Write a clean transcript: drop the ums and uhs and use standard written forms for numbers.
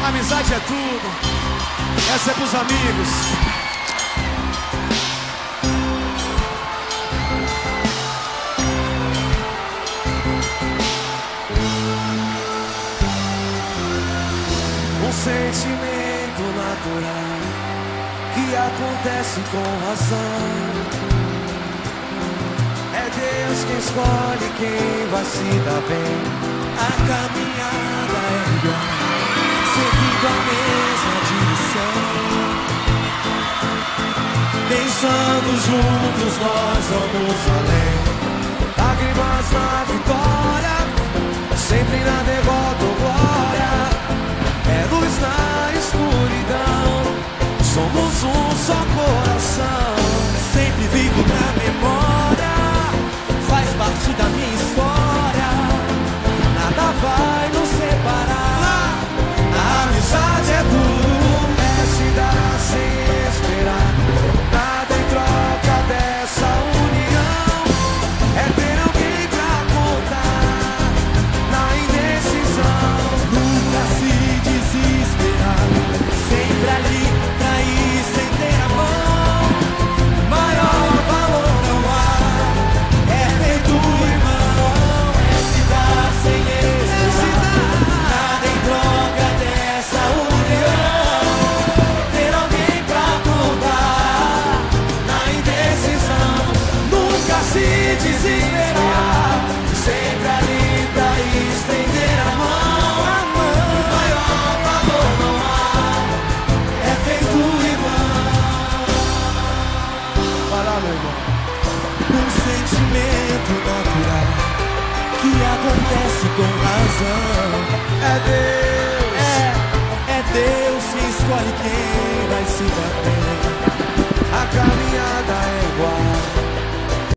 Amizade é tudo. Essa é pros amigos. Um sentimento natural que acontece com razão. É Deus quem escolhe quem vai se dar bem. A caminhada é igual, seguindo a mesma direção. Pensando juntos nós vamos além. Lágrimas na vitória, sempre na derrota ou glória. É luz na escuridão, somos um só coração. Sempre vivo na memória, faz parte da minha história. Nada vai nos separar. A amizade é tudo, é se dar sem esperar. Nada em troca dessa união, é ter alguém pra contar na indecisão. Nunca se desesperar, sempre ali pra estender a mão. Maior valor não há, é feito irmão, é se dar sem esperar. Nada em troca dessa união, ter alguém pra contar na indecisão. Nunca se desesperar, sempre ali pra estender a mão. Maior valor não há, é feito irmão. Vai lá, meu irmão. Um sentimento natural que acontece com razão. É Deus, é Deus quem escolhe quem vai se dar bem.